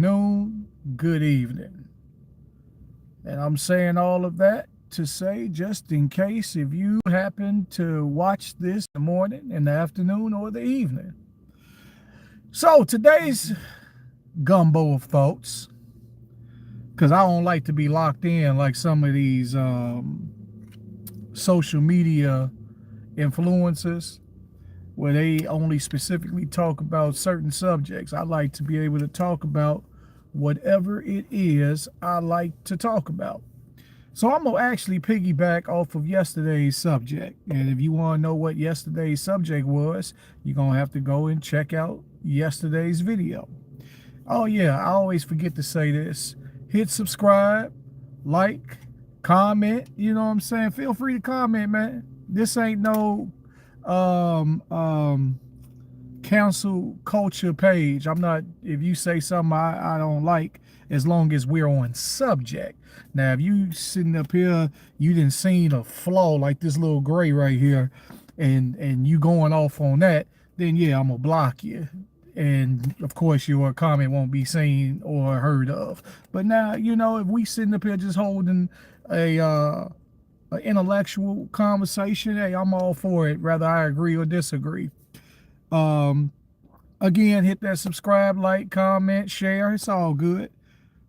Noon, good evening. And I'm saying all of that to say, just in case if you happen to watch this in the morning, in the afternoon, or the evening. So today's gumbo of thoughts, because I don't like to be locked in like some of these social media influencers where they only specifically talk about certain subjects. I like to be able to talk about whatever it is I like to talk about. So I'm going to actually piggyback off of yesterday's subject. And if you want to know what yesterday's subject was, you're going to have to go and check out yesterday's video. Oh, yeah, I always forget to say this. Hit subscribe, like, comment. You know what I'm saying? Feel free to comment, man. This ain't no um, um, cancel culture page. I'm not, if you say something I don't like, as long as we're on subject. Now, if you sitting up here, you didn't seen a flaw like this little gray right here, and you going off on that, then yeah, I'm gonna block you. And of course, your comment won't be seen or heard of. But now, if we sitting up here just holding a intellectual conversation, hey, I'm all for it, whether I agree or disagree. Um, Again, hit that subscribe, like, comment, share. It's all good.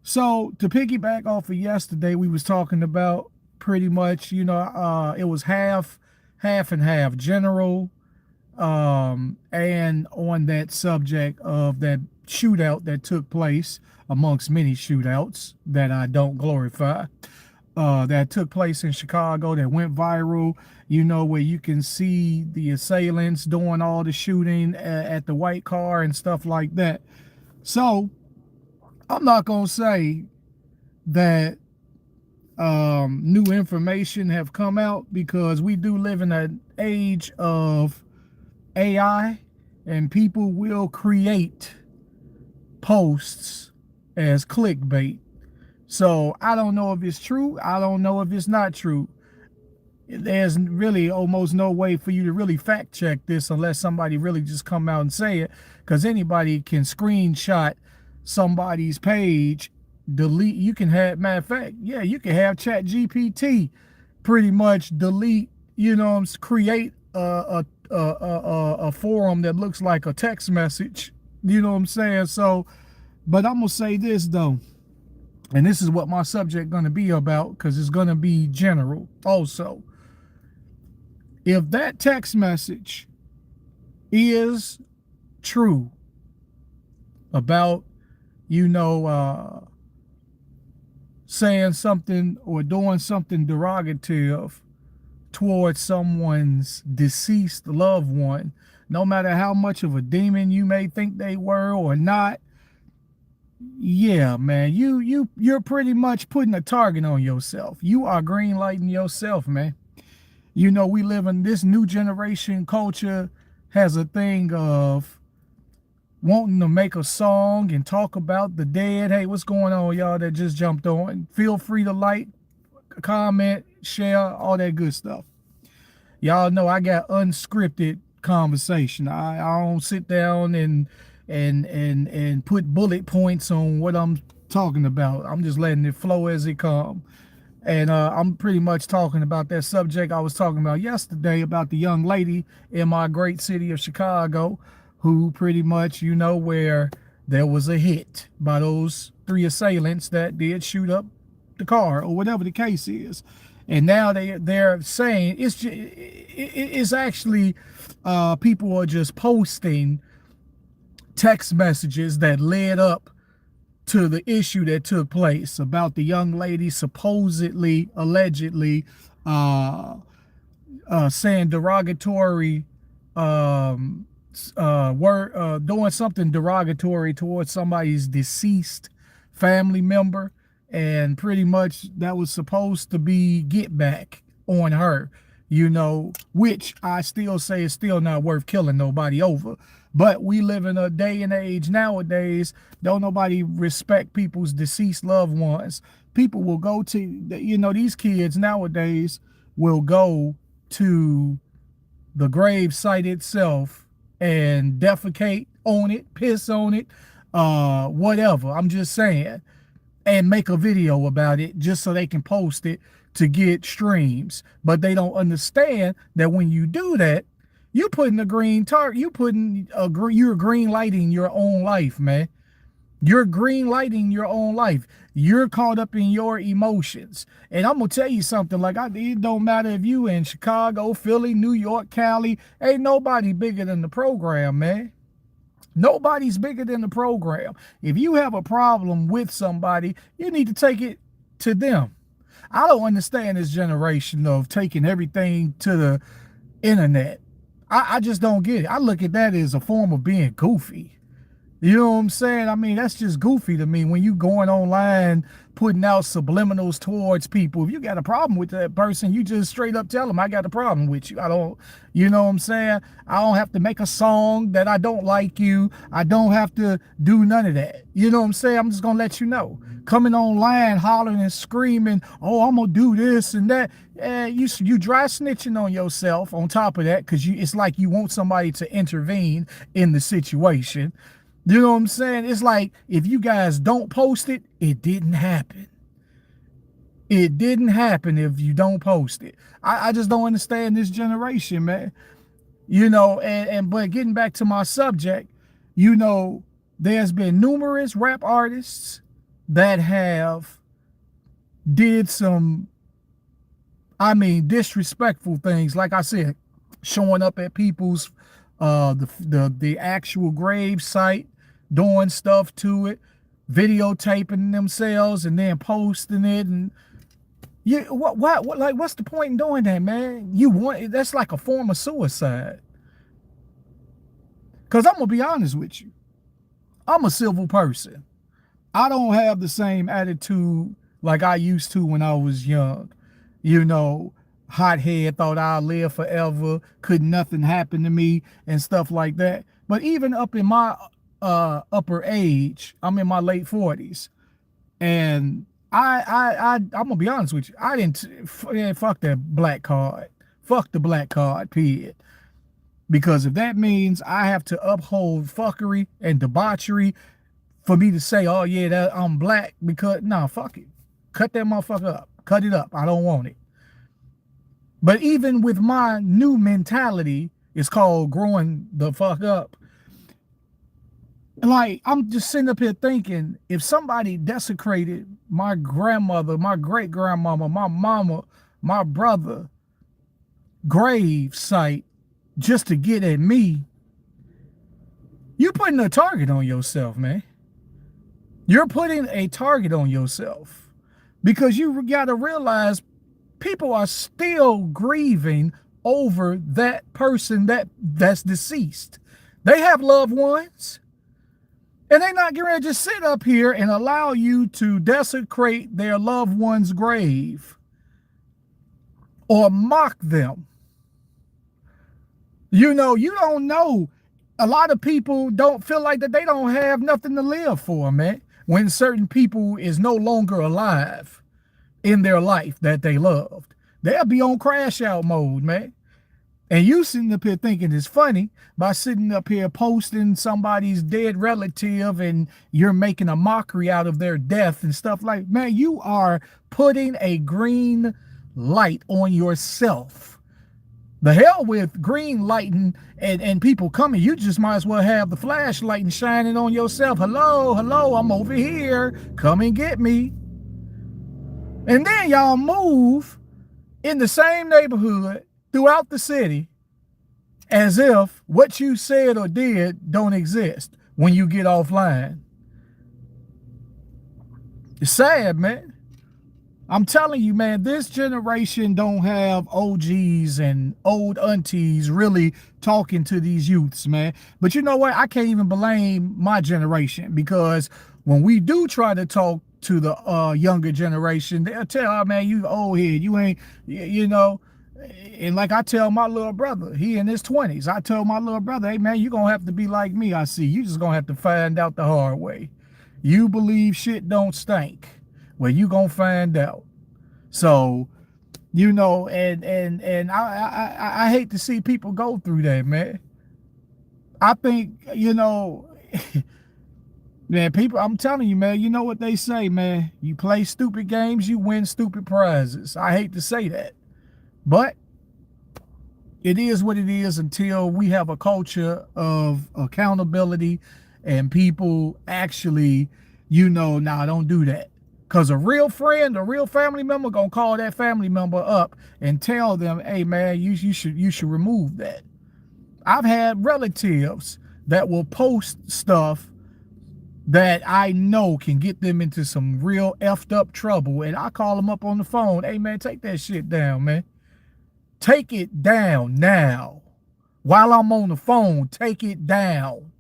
So to piggyback off of yesterday, we was talking about pretty much, it was half and half, general, and on that subject of that shootout that took place amongst many shootouts that I don't glorify. That took place in Chicago that went viral, where you can see the assailants doing all the shooting at the white car and stuff like that. So I'm not going to say that new information have come out, because we do live in an age of AI, and people will create posts as clickbait. So I don't know if it's true. I don't know if it's not true. There's really almost no way for you to really fact check this unless somebody really just come out and say it, because anybody can screenshot somebody's page, delete. You can have, matter of fact, yeah, you can have Chat GPT pretty much delete, create a forum that looks like a text message. You know what I'm saying? So, but I'm gonna say this though, and this is what my subject going to be about, because it's going to be general also. If that text message is true about, saying something or doing something derogative towards someone's deceased loved one, no matter how much of a demon you may think they were or not, yeah, man, you're pretty much putting a target on yourself. You are green lighting yourself, man. We live in this new generation culture, has a thing of wanting to make a song and talk about the dead. Hey, what's going on, y'all that just jumped on? Feel free to like, comment, share, all that good stuff. Y'all know I got unscripted conversation. I don't sit down and put bullet points on what I'm talking about. I'm just letting it flow as it comes. And I'm pretty much talking about that subject I was talking about yesterday, about the young lady in my great city of Chicago who pretty much, where there was a hit by those three assailants that did shoot up the car or whatever the case is. And now they're saying it's actually people are just posting text messages that led up to the issue that took place about the young lady supposedly, allegedly, saying derogatory doing something derogatory towards somebody's deceased family member, and pretty much that was supposed to be get back on her, which I still say is still not worth killing nobody over. But we live in a day and age nowadays, don't nobody respect people's deceased loved ones. People will go to, these kids nowadays will go to the grave site itself and defecate on it, piss on it, whatever. I'm just saying, and make a video about it just so they can post it to get streams. But they don't understand that when you do that, you putting a green target, you're green lighting your own life, man. You're green lighting your own life. You're caught up in your emotions. And I'm gonna tell you something, like it don't matter if you in Chicago, Philly, New York, Cali, ain't nobody bigger than the program, man. Nobody's bigger than the program. If you have a problem with somebody, you need to take it to them. I don't understand this generation of taking everything to the internet. I just don't get it. I look at that as a form of being goofy. You know what I'm saying? I mean, that's just goofy to me when you going online putting out subliminals towards people. If you got a problem with that person, you just straight up tell them, I got a problem with you. I don't, you know what I'm saying? I don't have to make a song that I don't like you. I don't have to do none of that. You know what I'm saying? I'm just going to let you know. Coming online, hollering and screaming, oh, I'm going to do this and that. You dry snitching on yourself on top of that, because it's like you want somebody to intervene in the situation. You know what I'm saying? It's like, if you guys don't post it, it didn't happen. It didn't happen if you don't post it. I just don't understand this generation, man. You know, but getting back to my subject, you know, there's been numerous rap artists that have did some, I mean, disrespectful things. Like I said, showing up at people's the actual grave site, doing stuff to it, videotaping themselves and then posting it. And what's the point in doing that, man? That's like a form of suicide. Because I'm gonna be honest with you, I'm a civil person. I don't have the same attitude like I used to when I was young. You know, hothead, thought I'd live forever, could nothing happen to me and stuff like that. But even up in my upper age, I'm in my late 40s, and I'm gonna be honest with you, I didn't fuck that black card. Fuck the black card, period. Because if that means I have to uphold fuckery and debauchery for me to say, oh yeah, that I'm black, because nah, fuck it. Cut that motherfucker up. Cut it up. I don't want it. But even with my new mentality, it's called growing the fuck up. Like, I'm just sitting up here thinking, if somebody desecrated my grandmother, my great grandmama, my mama, my brother grave site just to get at me, you're putting a target on yourself, man. You're putting a target on yourself, because you got to realize people are still grieving over that person that's deceased. They have loved ones. And they're not going to just sit up here and allow you to desecrate their loved one's grave or mock them. You know, you don't know. A lot of people don't feel like that they don't have nothing to live for, man, when certain people is no longer alive in their life that they loved. They'll be on crash out mode, man. And you sitting up here thinking it's funny by sitting up here posting somebody's dead relative and you're making a mockery out of their death and stuff like, man, you are putting a green light on yourself. The hell with green lighting and people coming. You just might as well have the flashlight and shining on yourself. Hello, hello, I'm over here. Come and get me. And then y'all move in the same neighborhood throughout the city as if what you said or did don't exist when you get offline. It's sad, man. I'm telling you, man, this generation don't have OGs and old aunties really talking to these youths, man. But you know what? I can't even blame my generation, because when we do try to talk to the younger generation, they'll tell, oh, man, you old head, you ain't, you know. And like I tell my little brother, he in his 20s, I tell my little brother, hey, man, you're going to have to be like me, I see. You just going to have to find out the hard way. You believe shit don't stink. Well, you going to find out. So, you know, and I hate to see people go through that, man. I think, you know, Man, people, I'm telling you, man, you know what they say, man. You play stupid games, you win stupid prizes. I hate to say that, but it is what it is until we have a culture of accountability and people actually, nah, don't do that. Because a real friend, a real family member gonna call that family member up and tell them, hey man, you should remove that. I've had relatives that will post stuff that I know can get them into some real effed up trouble. And I call them up on the phone. Hey man, take that shit down, man. Take it down now. While I'm on the phone, take it down.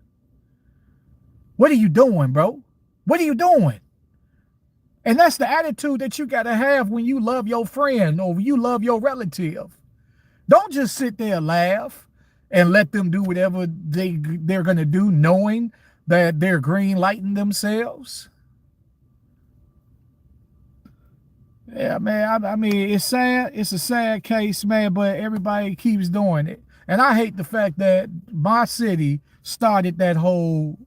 What are you doing, bro? What are you doing? And that's the attitude that you got to have when you love your friend or you love your relative. Don't just sit there and laugh and let them do whatever they're going to do, knowing that they're green lighting themselves. Yeah, man, I mean, it's sad. It's a sad case, man, but everybody keeps doing it. And I hate the fact that my city started that whole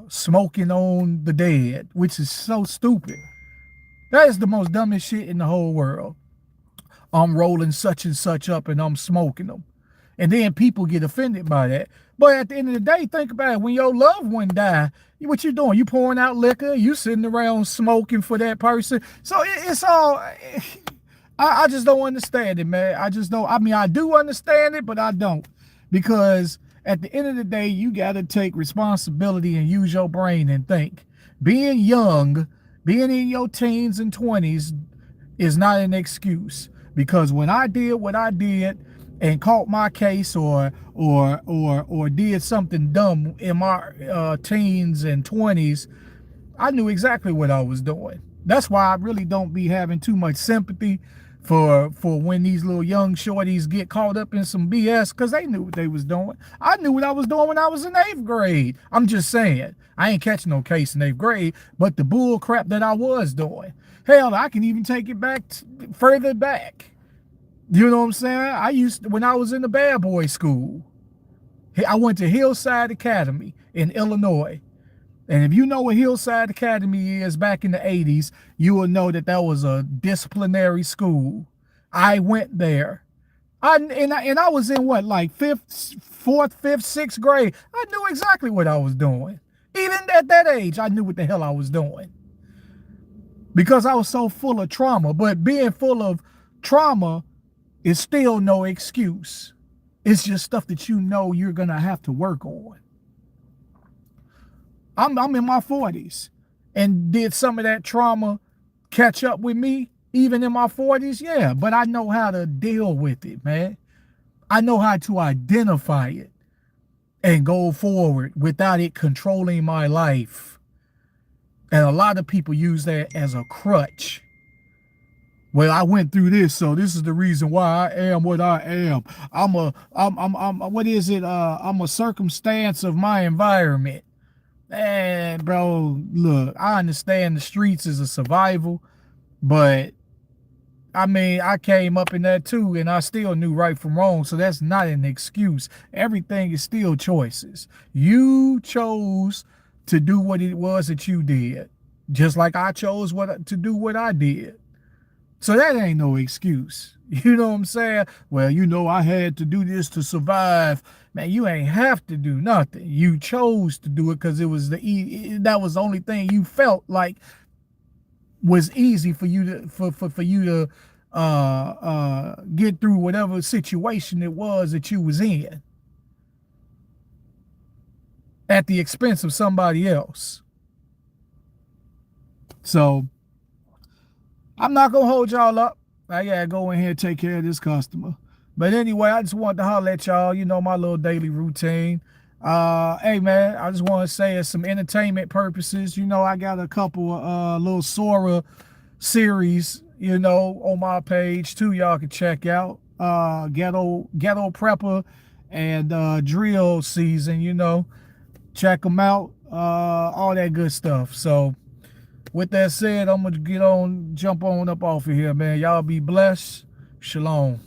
smoking on the dead, which is so stupid. That is the most dumbest shit in the whole world. I'm rolling such and such up and I'm smoking them. And then people get offended by that. But at the end of the day, think about it. When your loved one die, what you doing? You pouring out liquor? You sitting around smoking for that person? So it's all... I just don't understand it, man. I just don't... I mean, I do understand it, but I don't. Because at the end of the day, you got to take responsibility and use your brain and think. Being young, being in your teens and 20s is not an excuse. Because when I did what I did and caught my case or did something dumb in my teens and 20s, I knew exactly what I was doing. That's why I really don't be having too much sympathy for when these little young shorties get caught up in some BS, because they knew what they was doing. I knew what I was doing when I was in 8th grade. I'm just saying, I ain't catching no case in 8th grade, but the bull crap that I was doing. Hell, I can even take it back further back. You know what I'm saying? When I was in the bad boy school, I went to Hillside Academy in Illinois. And if you know what Hillside Academy is back in the 80s, you will know that was a disciplinary school. I went there. I was in what, like 4th, 5th, 6th grade. I knew exactly what I was doing. Even at that age, I knew what the hell I was doing. Because I was so full of trauma. But being full of trauma is still no excuse. It's just stuff that you know you're going to have to work on. I'm in my 40s. And did some of that trauma catch up with me even in my 40s? Yeah, but I know how to deal with it, man. I know how to identify it and go forward without it controlling my life. And a lot of people use that as a crutch. Well, I went through this, so this is the reason why I am what I am. I'm a circumstance of my environment. And bro, look, I understand the streets is a survival, but I mean, I came up in that too, and I still knew right from wrong, so that's not an excuse. Everything is still choices. You chose to do what it was that you did, just like I chose to do what I did. So that ain't no excuse. You know what I'm saying? Well, I had to do this to survive. Man, you ain't have to do nothing. You chose to do it because that was the only thing you felt like was easy for you to get through whatever situation it was that you was in at the expense of somebody else. So I'm not gonna hold y'all up. I gotta go in here and take care of this customer. But anyway, I just wanted to holler at y'all, my little daily routine. Hey man, I just want to say it's some entertainment purposes. I got a couple little Sora series, on my page too, y'all can check out. Ghetto Prepper and Drill Season, check them out. All that good stuff. So with that said, I'm gonna jump on up off of here, man. Y'all be blessed. Shalom.